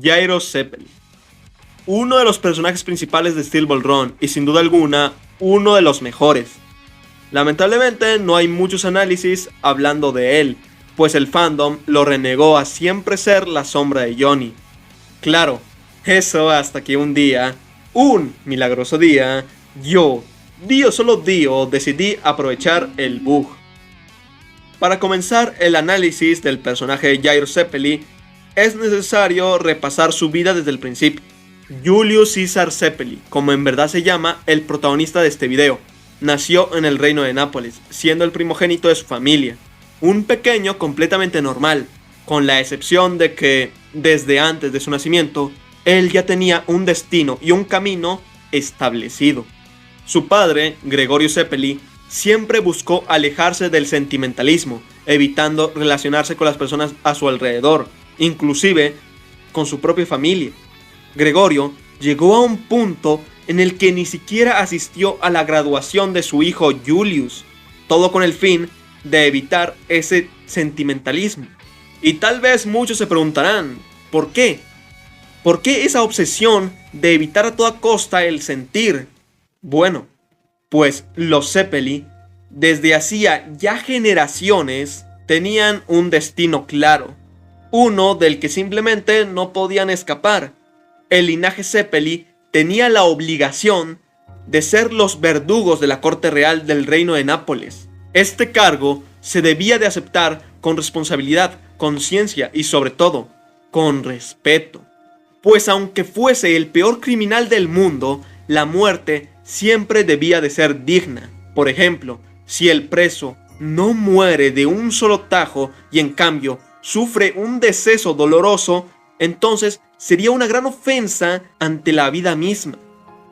Jairo Zeppeli, uno de los personajes principales de Steel Ball Run y sin duda alguna uno de los mejores. Lamentablemente no hay muchos análisis hablando de él, pues el fandom lo renegó a siempre ser la sombra de Johnny. Claro, eso hasta que un día, un milagroso día, solo Dio, decidí aprovechar el bug. Para comenzar el análisis del personaje de Jairo Zeppeli, es necesario repasar su vida desde el principio. Julius Caesar Zeppeli, como en verdad se llama el protagonista de este video, nació en el reino de Nápoles, siendo el primogénito de su familia. Un pequeño completamente normal, con la excepción de que, desde antes de su nacimiento, él ya tenía un destino y un camino establecido. Su padre, Gregorio Zeppeli, siempre buscó alejarse del sentimentalismo, evitando relacionarse con las personas a su alrededor, inclusive con su propia familia. Gregorio llegó a un punto en el que ni siquiera asistió a la graduación de su hijo Julius, todo con el fin de evitar ese sentimentalismo. Y tal vez muchos se preguntarán, ¿por qué? ¿Por qué esa obsesión de evitar a toda costa el sentir? Bueno, pues los Zeppeli, desde hacía ya generaciones, tenían un destino claro, uno del que simplemente no podían escapar. El linaje Zeppeli tenía la obligación de ser los verdugos de la corte real del reino de Nápoles. Este cargo se debía de aceptar con responsabilidad, conciencia y sobre todo, con respeto. Pues aunque fuese el peor criminal del mundo, la muerte siempre debía de ser digna. Por ejemplo, si el preso no muere de un solo tajo y en cambio sufre un deceso doloroso, entonces sería una gran ofensa ante la vida misma.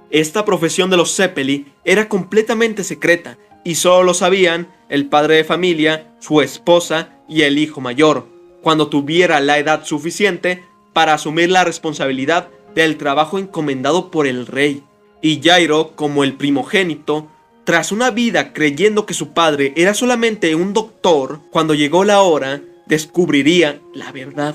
Esta profesión de los Zeppeli era completamente secreta y solo lo sabían el padre de familia, su esposa y el hijo mayor, cuando tuviera la edad suficiente para asumir la responsabilidad del trabajo encomendado por el rey. Y Jairo, como el primogénito, tras una vida creyendo que su padre era solamente un doctor, cuando llegó la hora, descubriría la verdad.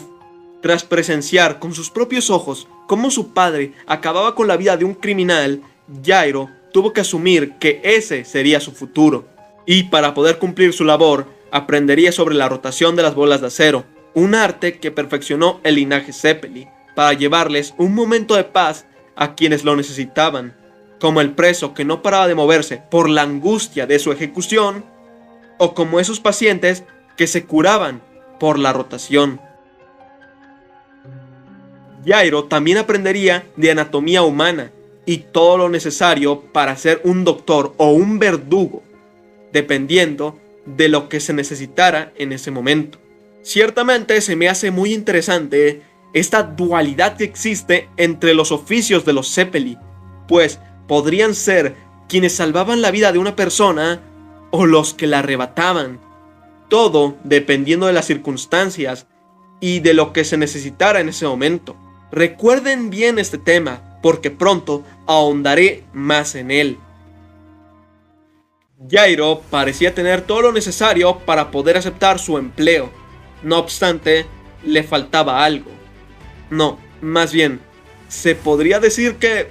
Tras presenciar con sus propios ojos cómo su padre acababa con la vida de un criminal, Jairo tuvo que asumir que ese sería su futuro. Y para poder cumplir su labor, aprendería sobre la rotación de las bolas de acero, un arte que perfeccionó el linaje Zeppeli, para llevarles un momento de paz a quienes lo necesitaban, como el preso que no paraba de moverse por la angustia de su ejecución, o como esos pacientes que se curaban por la rotación. Jairo también aprendería de anatomía humana y todo lo necesario para ser un doctor o un verdugo, dependiendo de lo que se necesitara en ese momento. Ciertamente se me hace muy interesante esta dualidad que existe entre los oficios de los Zeppeli, pues podrían ser quienes salvaban la vida de una persona o los que la arrebataban, todo dependiendo de las circunstancias y de lo que se necesitara en ese momento. Recuerden bien este tema, porque pronto ahondaré más en él. Jairo parecía tener todo lo necesario para poder aceptar su empleo. No obstante, le faltaba algo. No, más bien, se podría decir que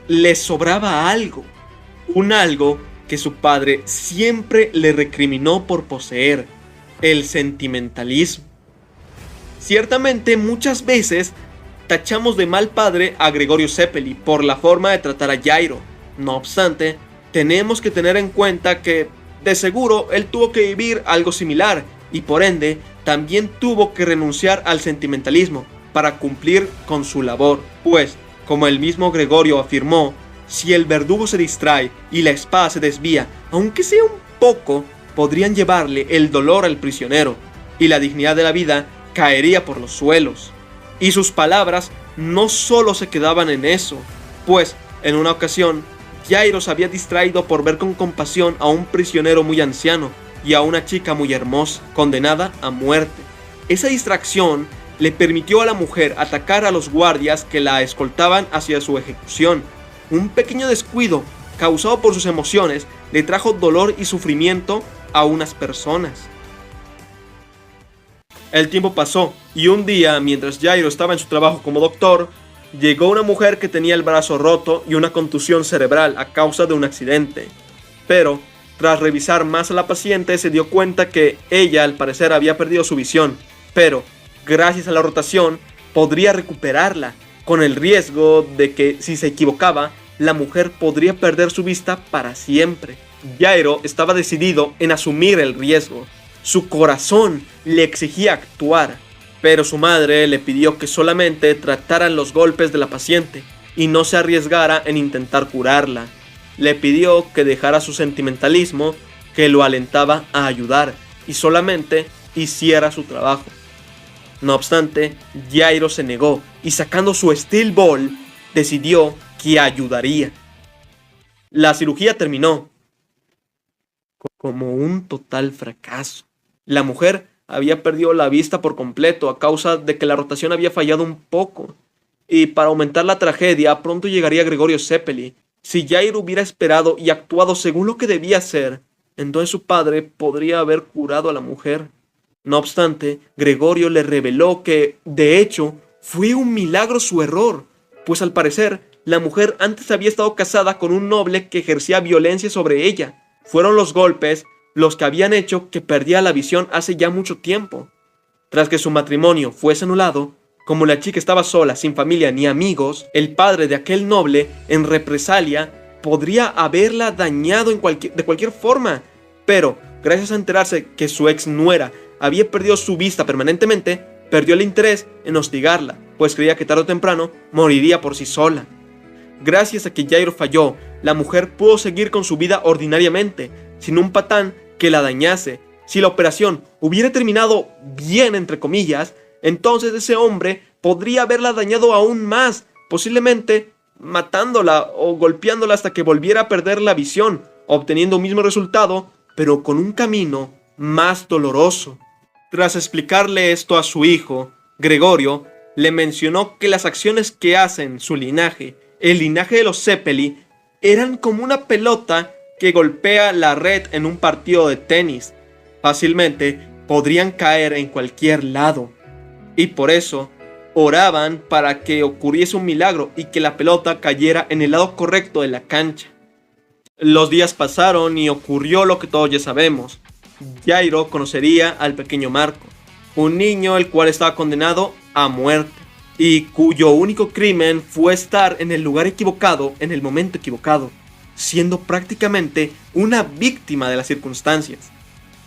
le sobraba algo. Un algo que su padre siempre le recriminó por poseer: el sentimentalismo. Ciertamente muchas veces tachamos de mal padre a Gregorio Zeppeli por la forma de tratar a Jairo. No obstante, tenemos que tener en cuenta que de seguro él tuvo que vivir algo similar y por ende también tuvo que renunciar al sentimentalismo para cumplir con su labor. Pues, como el mismo Gregorio afirmó, si el verdugo se distrae y la espada se desvía, aunque sea un poco, podrían llevarle el dolor al prisionero y la dignidad de la vida caería por los suelos. Y sus palabras no solo se quedaban en eso, pues en una ocasión Jairo se había distraído por ver con compasión a un prisionero muy anciano y a una chica muy hermosa, condenada a muerte. Esa distracción le permitió a la mujer atacar a los guardias que la escoltaban hacia su ejecución. Un pequeño descuido causado por sus emociones le trajo dolor y sufrimiento a unas personas. El tiempo pasó y un día, mientras Jairo estaba en su trabajo como doctor, llegó una mujer que tenía el brazo roto y una contusión cerebral a causa de un accidente. Pero, tras revisar más a la paciente, se dio cuenta que ella al parecer había perdido su visión, pero, gracias a la rotación, podría recuperarla, con el riesgo de que, si se equivocaba, la mujer podría perder su vista para siempre. Jairo estaba decidido en asumir el riesgo. Su corazón le exigía actuar, pero su madre le pidió que solamente trataran los golpes de la paciente y no se arriesgara en intentar curarla. Le pidió que dejara su sentimentalismo, que lo alentaba a ayudar y solamente hiciera su trabajo. No obstante, Jairo se negó y, sacando su Steel Ball, decidió que ayudaría. La cirugía terminó como un total fracaso. La mujer había perdido la vista por completo a causa de que la rotación había fallado un poco. Y para aumentar la tragedia, pronto llegaría Gregorio Zeppeli. Si Jairo hubiera esperado y actuado según lo que debía hacer, entonces su padre podría haber curado a la mujer. No obstante, Gregorio le reveló que, de hecho, fue un milagro su error, pues al parecer, la mujer antes había estado casada con un noble que ejercía violencia sobre ella. Fueron los golpes los que habían hecho que perdiera la visión hace ya mucho tiempo. Tras que su matrimonio fuese anulado, como la chica estaba sola, sin familia ni amigos, el padre de aquel noble, en represalia, podría haberla dañado de cualquier forma. Pero, gracias a enterarse que su ex nuera había perdido su vista permanentemente, perdió el interés en hostigarla, pues creía que tarde o temprano moriría por sí sola. Gracias a que Jairo falló, la mujer pudo seguir con su vida ordinariamente, sin un patán que la dañase. Si la operación hubiera terminado bien, entre comillas, entonces ese hombre podría haberla dañado aún más, posiblemente matándola o golpeándola hasta que volviera a perder la visión, obteniendo un mismo resultado, pero con un camino más doloroso. Tras explicarle esto a su hijo, Gregorio le mencionó que las acciones que hacen su linaje, el linaje de los Zeppeli, eran como una pelota que golpea la red en un partido de tenis. Fácilmente podrían caer en cualquier lado. Y por eso oraban para que ocurriese un milagro y que la pelota cayera en el lado correcto de la cancha. Los días pasaron y ocurrió lo que todos ya sabemos. Jairo conocería al pequeño Marco, un niño el cual estaba condenado a muerte y cuyo único crimen fue estar en el lugar equivocado en el momento equivocado, siendo prácticamente una víctima de las circunstancias.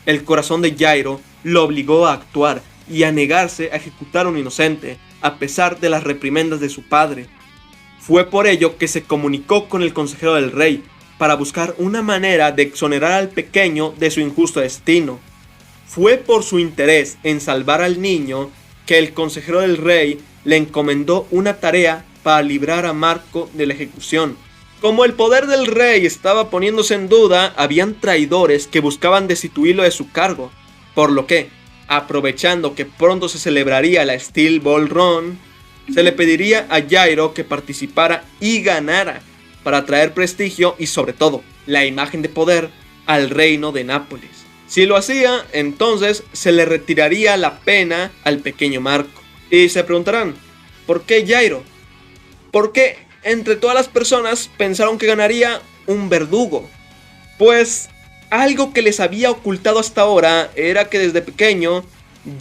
El corazón de Jairo lo obligó a actuar y a negarse a ejecutar a un inocente, a pesar de las reprimendas de su padre. Fue por ello que se comunicó con el consejero del rey, para buscar una manera de exonerar al pequeño de su injusto destino. Fue por su interés en salvar al niño que el consejero del rey le encomendó una tarea para librar a Marco de la ejecución. Como el poder del rey estaba poniéndose en duda, habían traidores que buscaban destituirlo de su cargo, por lo que, aprovechando que pronto se celebraría la Steel Ball Run, se le pediría a Jairo que participara y ganara, para traer prestigio y sobre todo la imagen de poder al reino de Nápoles. Si lo hacía, entonces se le retiraría la pena al pequeño Marco. Y se preguntarán, ¿por qué Jairo? ¿Por qué entre todas las personas pensaron que ganaría un verdugo? Pues algo que les había ocultado hasta ahora era que desde pequeño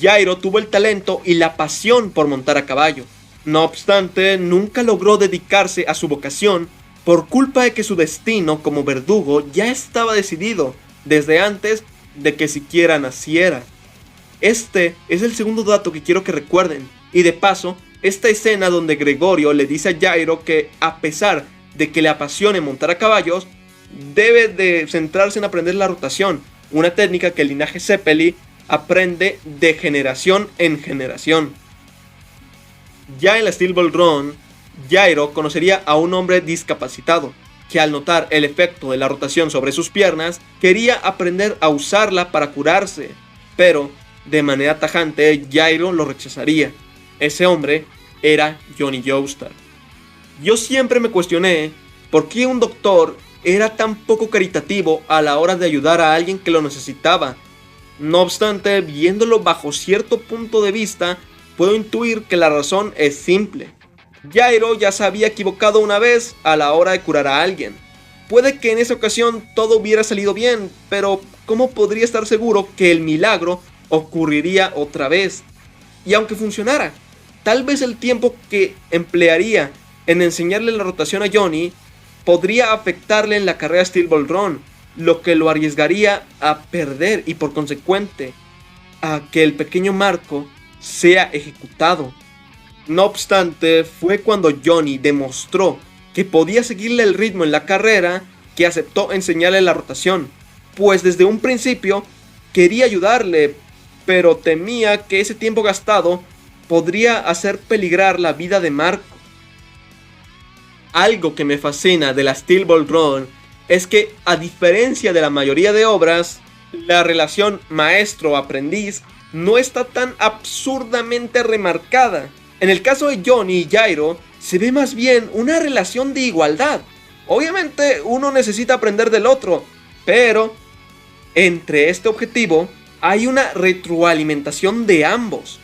Jairo tuvo el talento y la pasión por montar a caballo. No obstante, nunca logró dedicarse a su vocación por culpa de que su destino como verdugo ya estaba decidido desde antes de que siquiera naciera. Este es el segundo dato que quiero que recuerden. Y de paso, esta escena donde Gregorio le dice a Jairo que a pesar de que le apasione montar a caballos, debe de centrarse en aprender la rotación, una técnica que el linaje Zeppeli aprende de generación en generación. Ya en la Steel Ball Run, Jairo conocería a un hombre discapacitado, que al notar el efecto de la rotación sobre sus piernas, quería aprender a usarla para curarse, pero de manera tajante Jairo lo rechazaría. Ese hombre era Johnny Joestar. Yo siempre me cuestioné por qué un doctor era tan poco caritativo a la hora de ayudar a alguien que lo necesitaba. No obstante, viéndolo bajo cierto punto de vista, puedo intuir que la razón es simple. Jairo ya se había equivocado una vez a la hora de curar a alguien. Puede que en esa ocasión todo hubiera salido bien, pero ¿cómo podría estar seguro que el milagro ocurriría otra vez? Y aunque funcionara, tal vez el tiempo que emplearía en enseñarle la rotación a Johnny podría afectarle en la carrera Steel Ball Run, lo que lo arriesgaría a perder y por consecuente a que el pequeño Marco sea ejecutado. No obstante, fue cuando Johnny demostró que podía seguirle el ritmo en la carrera que aceptó enseñarle la rotación, pues desde un principio quería ayudarle, pero temía que ese tiempo gastado podría hacer peligrar la vida de Marco. Algo que me fascina de la Steel Ball Run es que, a diferencia de la mayoría de obras, la relación maestro-aprendiz no está tan absurdamente remarcada. En el caso de Johnny y Jairo, se ve más bien una relación de igualdad. Obviamente uno necesita aprender del otro, pero entre este objetivo hay una retroalimentación de ambos.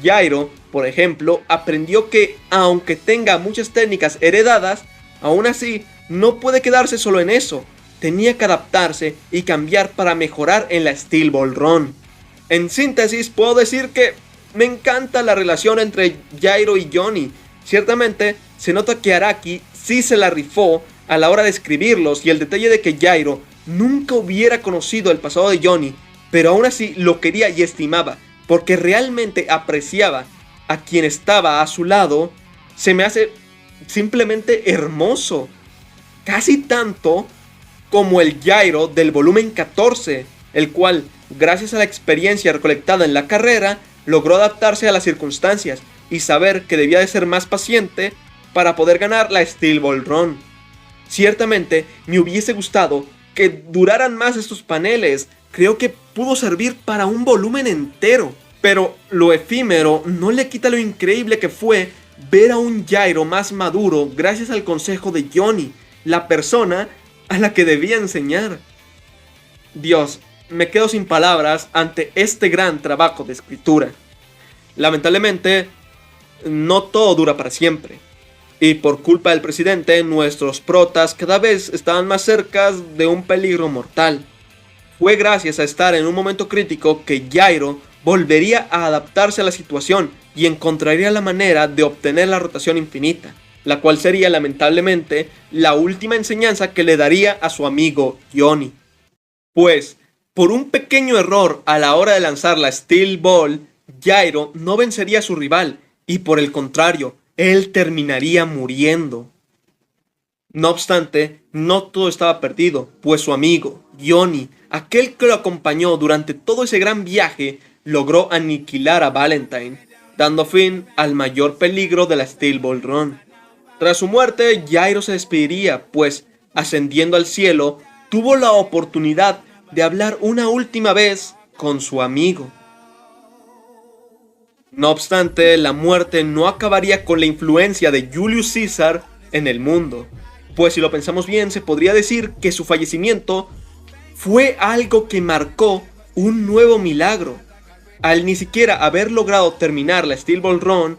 Jairo, por ejemplo, aprendió que aunque tenga muchas técnicas heredadas, aún así no puede quedarse solo en eso. Tenía que adaptarse y cambiar para mejorar en la Steel Ball Run. En síntesis, puedo decir que me encanta la relación entre Jairo y Johnny. Ciertamente, se nota que Araki sí se la rifó a la hora de escribirlos, y el detalle de que Jairo nunca hubiera conocido el pasado de Johnny, pero aún así lo quería y estimaba, porque realmente apreciaba a quien estaba a su lado, se me hace simplemente hermoso. Casi tanto como el Jairo del volumen 14, el cual, gracias a la experiencia recolectada en la carrera, logró adaptarse a las circunstancias y saber que debía de ser más paciente para poder ganar la Steel Ball Run. Ciertamente me hubiese gustado que duraran más estos paneles, creo que pudo servir para un volumen entero, pero lo efímero no le quita lo increíble que fue ver a un Jairo más maduro gracias al consejo de Johnny, la persona a la que debía enseñar. Dios, me quedo sin palabras ante este gran trabajo de escritura. Lamentablemente, no todo dura para siempre, y por culpa del presidente, nuestros protas cada vez estaban más cerca de un peligro mortal. Fue gracias a estar en un momento crítico que Jairo volvería a adaptarse a la situación y encontraría la manera de obtener la rotación infinita, la cual sería lamentablemente la última enseñanza que le daría a su amigo Johnny. Pues, por un pequeño error a la hora de lanzar la Steel Ball, Jairo no vencería a su rival, y por el contrario, él terminaría muriendo. No obstante, no todo estaba perdido, pues su amigo, Johnny, aquel que lo acompañó durante todo ese gran viaje, logró aniquilar a Valentine, dando fin al mayor peligro de la Steel Ball Run. Tras su muerte, Jairo se despediría, pues, ascendiendo al cielo, tuvo la oportunidad de hablar una última vez con su amigo. No obstante, la muerte no acabaría con la influencia de Julius Caesar en el mundo, pues si lo pensamos bien, se podría decir que su fallecimiento fue algo que marcó un nuevo milagro. Al ni siquiera haber logrado terminar la Steel Ball Run,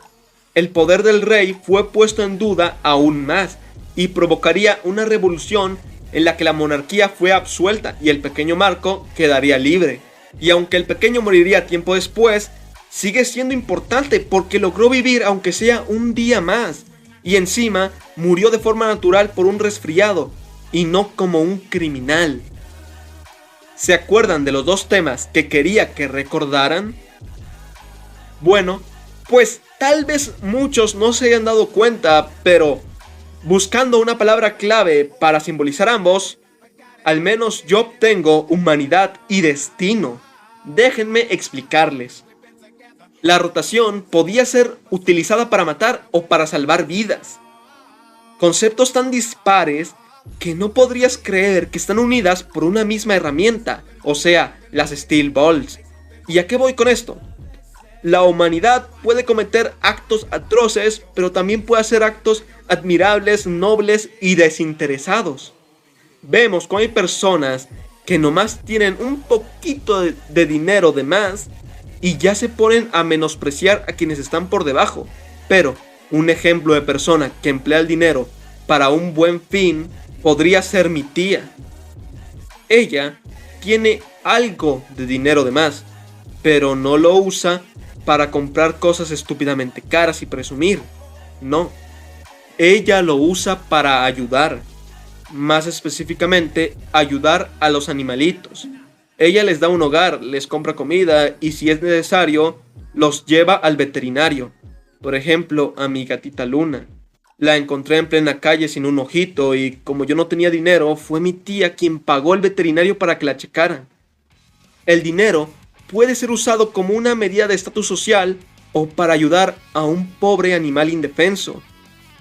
el poder del rey fue puesto en duda aún más, y provocaría una revolución en la que la monarquía fue absuelta y el pequeño Marco quedaría libre. Y aunque el pequeño moriría tiempo después, sigue siendo importante porque logró vivir aunque sea un día más, y encima murió de forma natural por un resfriado y no como un criminal. ¿Se acuerdan de los dos temas que quería que recordaran? Bueno, pues tal vez muchos no se hayan dado cuenta, pero buscando una palabra clave para simbolizar ambos, al menos yo obtengo humanidad y destino. Déjenme explicarles. La rotación podía ser utilizada para matar o para salvar vidas. Conceptos tan dispares que no podrías creer que están unidas por una misma herramienta, o sea, las Steel Balls. ¿Y a qué voy con esto? La humanidad puede cometer actos atroces, pero también puede hacer actos admirables, nobles y desinteresados. Vemos cómo hay personas que nomás tienen un poquito de dinero de más y ya se ponen a menospreciar a quienes están por debajo. Pero un ejemplo de persona que emplea el dinero para un buen fin podría ser mi tía. Ella tiene algo de dinero de más, pero no lo usa para comprar cosas estúpidamente caras y presumir. No, ella lo usa para ayudar. Más específicamente, ayudar a los animalitos. Ella les da un hogar, les compra comida y si es necesario, los lleva al veterinario. Por ejemplo, a mi gatita Luna. La encontré en plena calle sin un ojito y como yo no tenía dinero, fue mi tía quien pagó el veterinario para que la checaran. El dinero puede ser usado como una medida de estatus social o para ayudar a un pobre animal indefenso.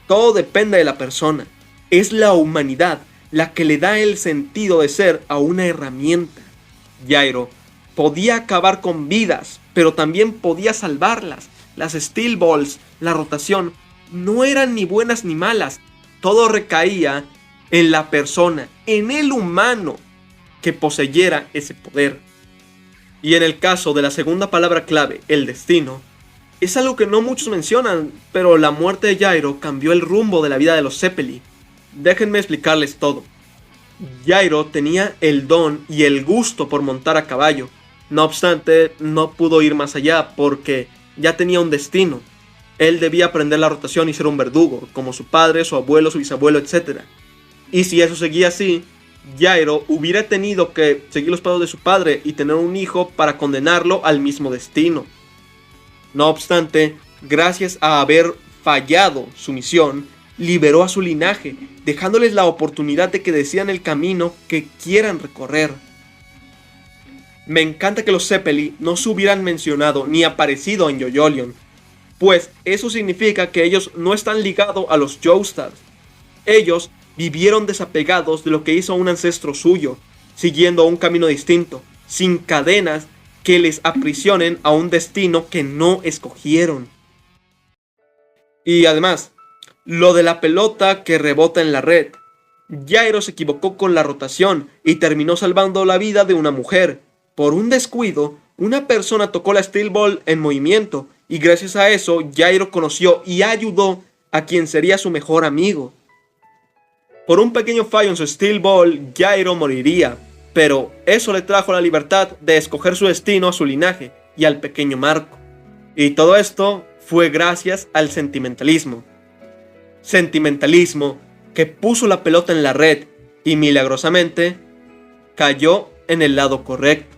Todo depende de la persona. Es la humanidad la que le da el sentido de ser a una herramienta. Jairo podía acabar con vidas, pero también podía salvarlas. Las Steel Balls, la rotación, no eran ni buenas ni malas. Todo recaía en la persona, en el humano que poseyera ese poder. Y en el caso de la segunda palabra clave, el destino, es algo que no muchos mencionan, pero la muerte de Jairo cambió el rumbo de la vida de los Zeppeli. Déjenme explicarles todo. Jairo tenía el don y el gusto por montar a caballo. No obstante, no pudo ir más allá porque ya tenía un destino. Él debía aprender la rotación y ser un verdugo, como su padre, su abuelo, su bisabuelo, etc. Y si eso seguía así, Jairo hubiera tenido que seguir los pasos de su padre y tener un hijo para condenarlo al mismo destino. No obstante, gracias a haber fallado su misión, liberó a su linaje, dejándoles la oportunidad de que decidan el camino que quieran recorrer. Me encanta que los Zeppeli no se hubieran mencionado ni aparecido en Yo-Yo-Lion, pues eso significa que ellos no están ligados a los Joestars. Ellos vivieron desapegados de lo que hizo un ancestro suyo, siguiendo un camino distinto, sin cadenas que les aprisionen a un destino que no escogieron. Y además, lo de la pelota que rebota en la red. Jairo se equivocó con la rotación y terminó salvando la vida de una mujer. Por un descuido, una persona tocó la Steel Ball en movimiento y gracias a eso Jairo conoció y ayudó a quien sería su mejor amigo. Por un pequeño fallo en su Steel Ball, Jairo moriría, pero eso le trajo la libertad de escoger su destino a su linaje y al pequeño Marco. Y todo esto fue gracias al sentimentalismo. Sentimentalismo que puso la pelota en la red y milagrosamente cayó en el lado correcto.